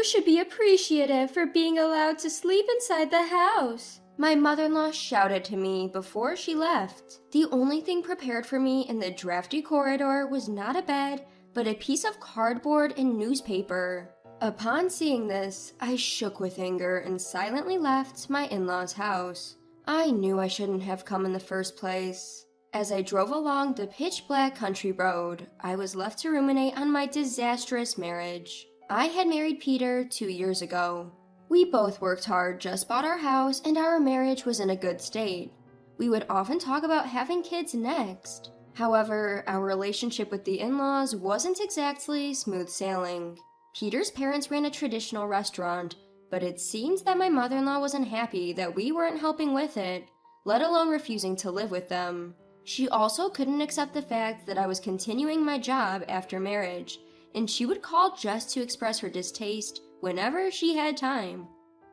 should be appreciative for being allowed to sleep inside the house," my mother-in-law shouted to me before she left. The only thing prepared for me in the drafty corridor was not a bed, but a piece of cardboard and newspaper. Upon seeing this, I shook with anger and silently left my in-laws' house. I knew I shouldn't have come in the first place. As I drove along the pitch-black country road, I was left to ruminate on my disastrous marriage. I had married Peter 2 years ago. We both worked hard, just bought our house, and our marriage was in a good state. We would often talk about having kids next. However, our relationship with the in-laws wasn't exactly smooth sailing. Peter's parents ran a traditional restaurant, but it seems that my mother-in-law was unhappy that we weren't helping with it, let alone refusing to live with them. She also couldn't accept the fact that I was continuing my job after marriage, and she would call just to express her distaste whenever she had time.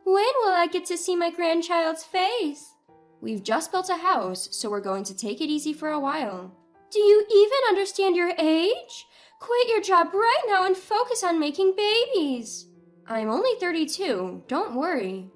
"When will I get to see my grandchild's face?" "We've just built a house, so we're going to take it easy for a while." "Do you even understand your age? Quit your job right now and focus on making babies." "I'm only 32, don't worry."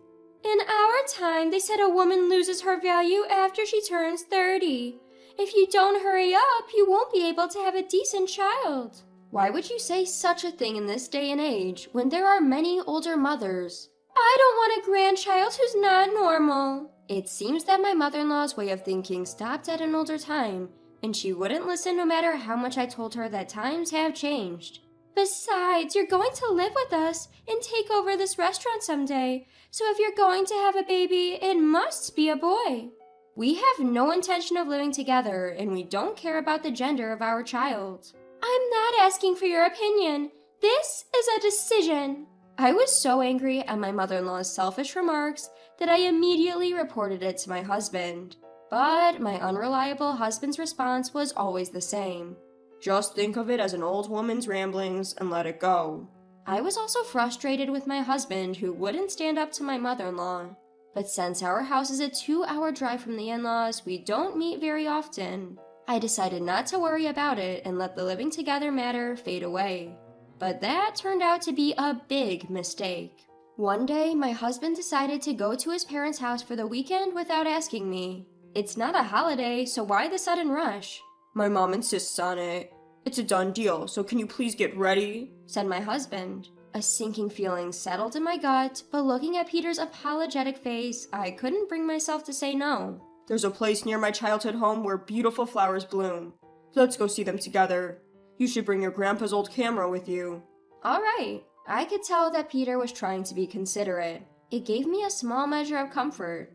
"In our time, they said a woman loses her value after she turns 30. If you don't hurry up, you won't be able to have a decent child." "Why would you say such a thing in this day and age when there are many older mothers?" "I don't want a grandchild who's not normal." It seems that my mother-in-law's way of thinking stopped at an older time, and she wouldn't listen no matter how much I told her that times have changed. "Besides, you're going to live with us and take over this restaurant someday, so if you're going to have a baby, it must be a boy." "We have no intention of living together, and we don't care about the gender of our child." "I'm not asking for your opinion. This is a decision." I was so angry at my mother-in-law's selfish remarks that I immediately reported it to my husband. But my unreliable husband's response was always the same. "Just think of it as an old woman's ramblings and let it go." I was also frustrated with my husband, who wouldn't stand up to my mother-in-law. But since our house is a 2-hour drive from the in-laws, we don't meet very often. I decided not to worry about it and let the living together matter fade away. But that turned out to be a big mistake. One day, my husband decided to go to his parents' house for the weekend without asking me. "It's not a holiday, so why the sudden rush?" "My mom insists on it. It's a done deal, so can you please get ready?" said my husband. A sinking feeling settled in my gut, but looking at Peter's apologetic face, I couldn't bring myself to say no. "There's a place near my childhood home where beautiful flowers bloom. Let's go see them together. You should bring your grandpa's old camera with you." All right. I could tell that Peter was trying to be considerate. It gave me a small measure of comfort.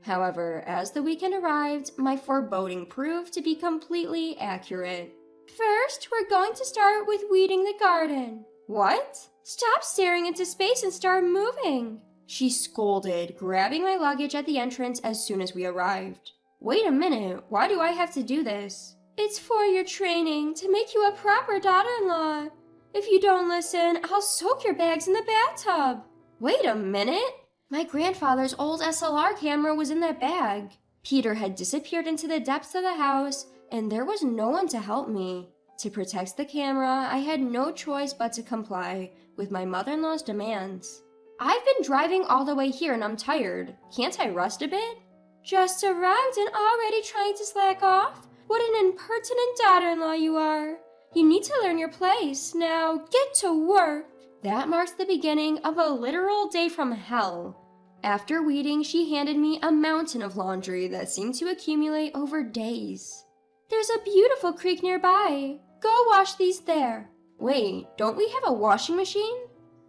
However, as the weekend arrived, my foreboding proved to be completely accurate. "First, we're going to start with weeding the garden." "What?" "Stop staring into space and start moving," she scolded, grabbing my luggage at the entrance as soon as we arrived. "Wait a minute, why do I have to do this?" "It's for your training, to make you a proper daughter-in-law. If you don't listen, I'll soak your bags in the bathtub." "Wait a minute! My grandfather's old SLR camera was in that bag." Peter had disappeared into the depths of the house, and there was no one to help me. To protect the camera, I had no choice but to comply with my mother-in-law's demands. "I've been driving all the way here and I'm tired. Can't I rest a bit?" "Just arrived and already trying to slack off? What an impertinent daughter-in-law you are. You need to learn your place. Now, get to work." That marks the beginning of a literal day from hell. After weeding, she handed me a mountain of laundry that seemed to accumulate over days. "There's a beautiful creek nearby. Go wash these there." "Wait, don't we have a washing machine?"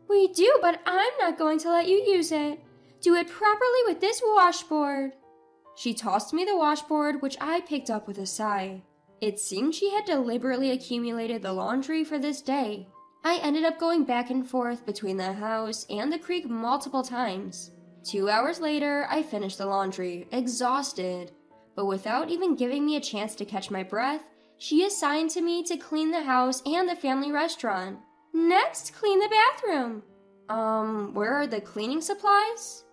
"We do, but I'm not going to let you use it. Do it properly with this washboard." She tossed me the washboard, which I picked up with a sigh. It seemed she had deliberately accumulated the laundry for this day. I ended up going back and forth between the house and the creek multiple times. 2 hours later, I finished the laundry, exhausted. But without even giving me a chance to catch my breath, she assigned to me to clean the house and the family restaurant. "Next, clean the bathroom." Where are the cleaning supplies?"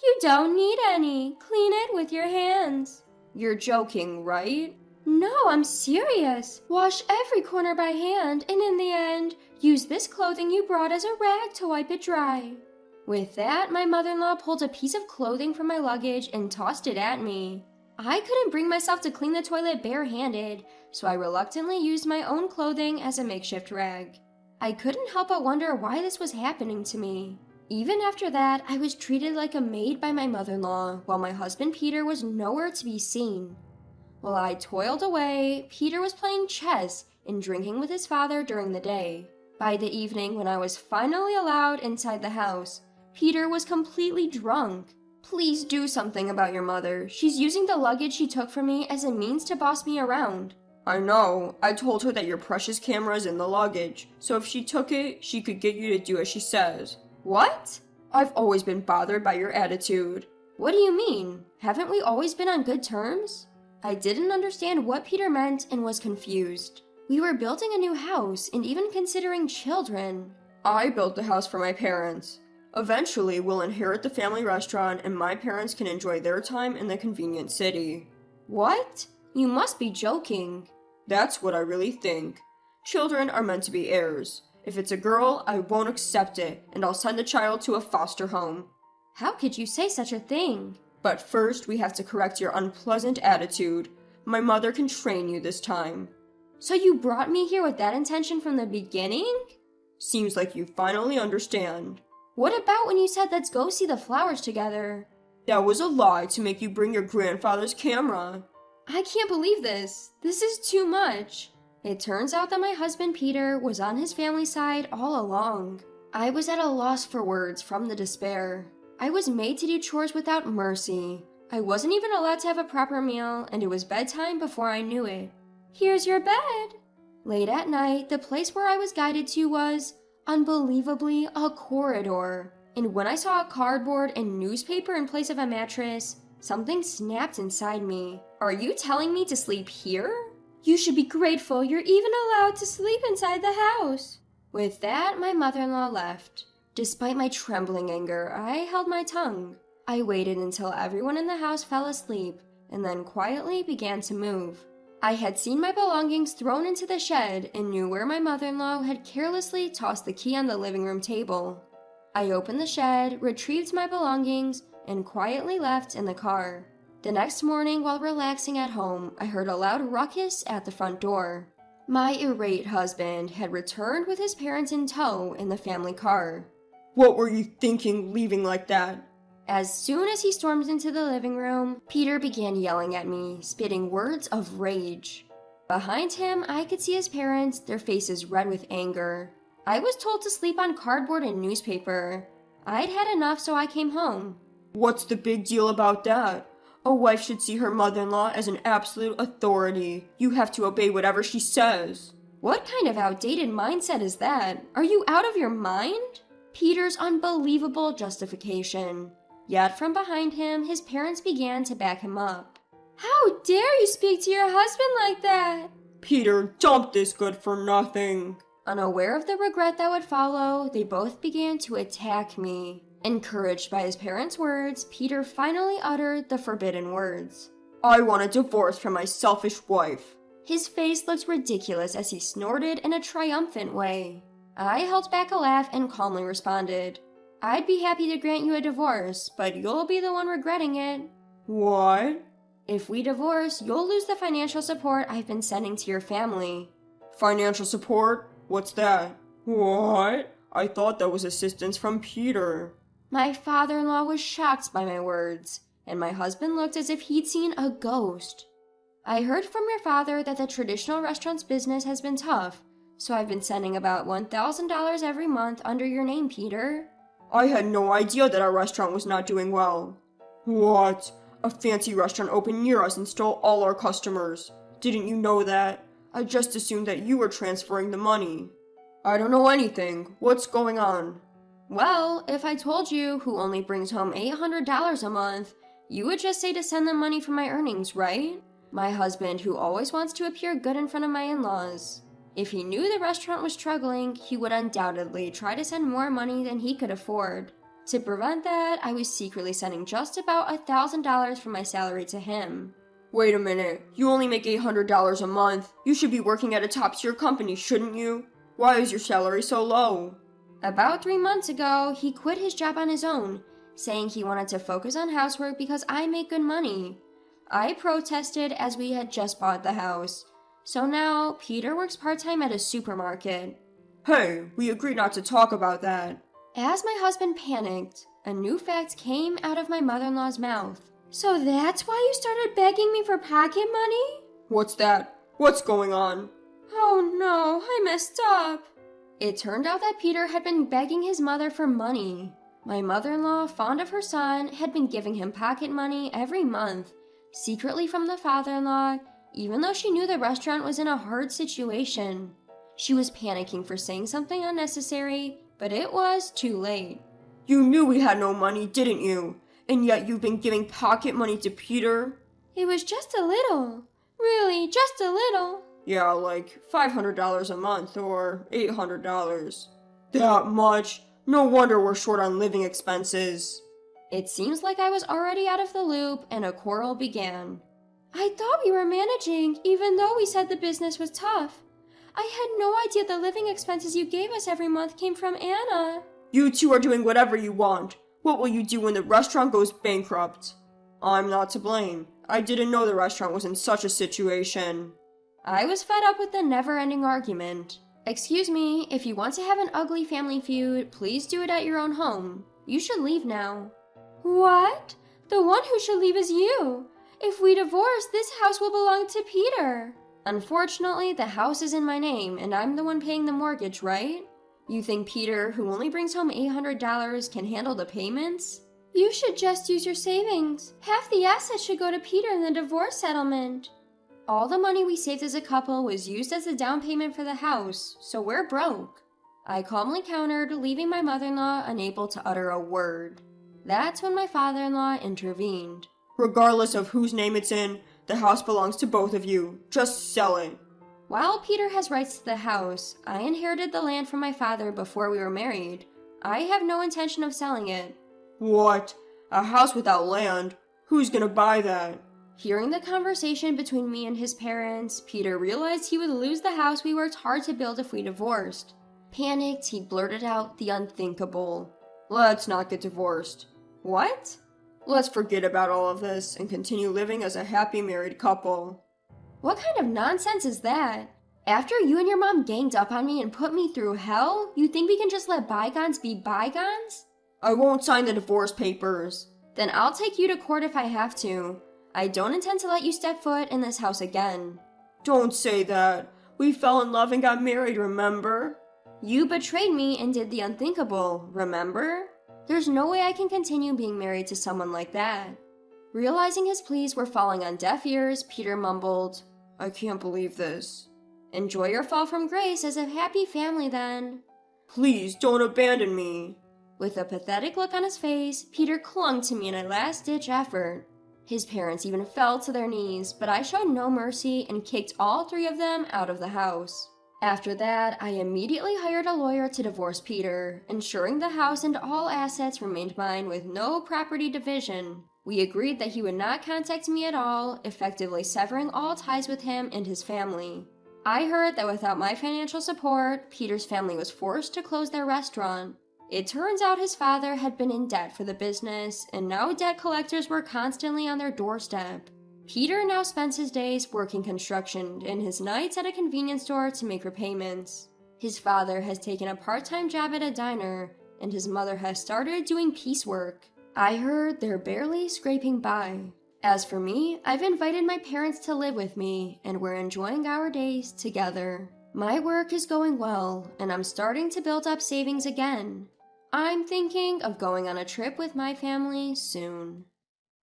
"You don't need any. Clean it with your hands." "You're joking, right?" "No, I'm serious. Wash every corner by hand, and in the end, Use this clothing you brought as a rag to wipe it dry. With that, my mother-in-law pulled a piece of clothing from my luggage and tossed it at me. I couldn't bring myself to clean the toilet barehanded, so I reluctantly used my own clothing as a makeshift rag. I couldn't help but wonder why this was happening to me. Even after that, I was treated like a maid by my mother-in-law, while my husband Peter was nowhere to be seen. While I toiled away, Peter was playing chess and drinking with his father during the day. By the evening, when I was finally allowed inside the house, Peter was completely drunk. Please do something about your mother. She's using the luggage she took from me as a means to boss me around. I know. I told her that your precious camera is in the luggage, so if she took it, she could get you to do as she says. What? I've always been bothered by your attitude. What do you mean? Haven't we always been on good terms? I didn't understand what Peter meant and was confused. We were building a new house and even considering children. I built the house for my parents. Eventually, we'll inherit the family restaurant and my parents can enjoy their time in the convenient city. What? You must be joking. That's what I really think. Children are meant to be heirs. If it's a girl, I won't accept it, and I'll send the child to a foster home. How could you say such a thing? But first, we have to correct your unpleasant attitude. My mother can train you this time. So you brought me here with that intention from the beginning? Seems like you finally understand. What about when you said let's go see the flowers together? That was a lie to make you bring your grandfather's camera. I can't believe this. This is too much. It turns out that my husband Peter was on his family's side all along. I was at a loss for words from the despair. I was made to do chores without mercy. I wasn't even allowed to have a proper meal, and it was bedtime before I knew it. Here's your bed. Late at night, the place where I was guided to was, unbelievably, a corridor. And when I saw a cardboard and newspaper in place of a mattress, something snapped inside me. Are you telling me to sleep here? You should be grateful you're even allowed to sleep inside the house. With that, my mother-in-law left. Despite my trembling anger, I held my tongue. I waited until everyone in the house fell asleep, and then quietly began to move. I had seen my belongings thrown into the shed and knew where my mother-in-law had carelessly tossed the key on the living room table. I opened the shed, retrieved my belongings, and quietly left in the car. The next morning, while relaxing at home, I heard a loud ruckus at the front door. My irate husband had returned with his parents in tow in the family car. What were you thinking leaving like that? As soon as he stormed into the living room, Peter began yelling at me, spitting words of rage. Behind him, I could see his parents, their faces red with anger. I was told to sleep on cardboard and newspaper. I'd had enough, so I came home. What's the big deal about that? A wife should see her mother-in-law as an absolute authority. You have to obey whatever she says. What kind of outdated mindset is that? Are you out of your mind? Peter's unbelievable justification. Yet from behind him, his parents began to back him up. How dare you speak to your husband like that? Peter, dump this good-for-nothing. Unaware of the regret that would follow, they both began to attack me. Encouraged by his parents' words, Peter finally uttered the forbidden words. I want a divorce from my selfish wife. His face looked ridiculous as he snorted in a triumphant way. I held back a laugh and calmly responded, I'd be happy to grant you a divorce, but you'll be the one regretting it. What? If we divorce, you'll lose the financial support I've been sending to your family. Financial support? What's that? What? I thought that was assistance from Peter. My father-in-law was shocked by my words, and my husband looked as if he'd seen a ghost. I heard from your father that the traditional restaurant's business has been tough, so I've been sending about $1,000 every month under your name, Peter. I had no idea that our restaurant was not doing well. What? A fancy restaurant opened near us and stole all our customers. Didn't you know that? I just assumed that you were transferring the money. I don't know anything. What's going on? Well, if I told you who only brings home $800 a month, you would just say to send them money from my earnings, right? My husband, who always wants to appear good in front of my in-laws. If he knew the restaurant was struggling, he would undoubtedly try to send more money than he could afford. To prevent that, I was secretly sending just about $1,000 from my salary to him. Wait a minute. You only make $800 a month. You should be working at a top-tier company, shouldn't you? Why is your salary so low? About 3 months ago, he quit his job on his own, saying he wanted to focus on housework because I make good money. I protested as we had just bought the house. So now, Peter works part-time at a supermarket. Hey, we agreed not to talk about that. As my husband panicked, a new fact came out of my mother-in-law's mouth. So that's why you started begging me for pocket money? What's that? What's going on? Oh no, I messed up. It turned out that Peter had been begging his mother for money. My mother-in-law, fond of her son, had been giving him pocket money every month, secretly from the father-in-law, even though she knew the restaurant was in a hard situation. She was panicking for saying something unnecessary, but it was too late. You knew we had no money, didn't you? And yet you've been giving pocket money to Peter? It was just a little. Really, just a little. Yeah, like $500 a month or $800. That much? No wonder we're short on living expenses. It seems like I was already out of the loop and a quarrel began. I thought we were managing, even though we said the business was tough. I had no idea the living expenses you gave us every month came from Anna. You two are doing whatever you want. What will you do when the restaurant goes bankrupt? I'm not to blame. I didn't know the restaurant was in such a situation. I was fed up with the never-ending argument. Excuse me, if you want to have an ugly family feud, please do it at your own home. You should leave now. What? The one who should leave is you. If we divorce, this house will belong to Peter. Unfortunately, the house is in my name, and I'm the one paying the mortgage, right? You think Peter, who only brings home $800, can handle the payments? You should just use your savings. Half the assets should go to Peter in the divorce settlement. All the money we saved as a couple was used as a down payment for the house, so we're broke. I calmly countered, leaving my mother-in-law unable to utter a word. That's when my father-in-law intervened. Regardless of whose name it's in, the house belongs to both of you. Just sell it. While Peter has rights to the house, I inherited the land from my father before we were married. I have no intention of selling it. What? A house without land? Who's gonna buy that? Hearing the conversation between me and his parents, Peter realized he would lose the house we worked hard to build if we divorced. Panicked, he blurted out the unthinkable. Let's not get divorced. What? Let's forget about all of this and continue living as a happy married couple. What kind of nonsense is that? After you and your mom ganged up on me and put me through hell, you think we can just let bygones be bygones? I won't sign the divorce papers. Then I'll take you to court if I have to. I don't intend to let you step foot in this house again. Don't say that. We fell in love and got married, remember? You betrayed me and did the unthinkable, remember? There's no way I can continue being married to someone like that. Realizing his pleas were falling on deaf ears, Peter mumbled, I can't believe this. Enjoy your fall from grace as a happy family then. Please don't abandon me. With a pathetic look on his face, Peter clung to me in a last-ditch effort. His parents even fell to their knees, but I showed no mercy and kicked all three of them out of the house. After that, I immediately hired a lawyer to divorce Peter, ensuring the house and all assets remained mine with no property division. We agreed that he would not contact me at all, effectively severing all ties with him and his family. I heard that without my financial support, Peter's family was forced to close their restaurant. It turns out his father had been in debt for the business, and now debt collectors were constantly on their doorstep. Peter now spends his days working construction and his nights at a convenience store to make repayments. His father has taken a part-time job at a diner, and his mother has started doing piecework. I heard they're barely scraping by. As for me, I've invited my parents to live with me, and we're enjoying our days together. My work is going well, and I'm starting to build up savings again. I'm thinking of going on a trip with my family soon.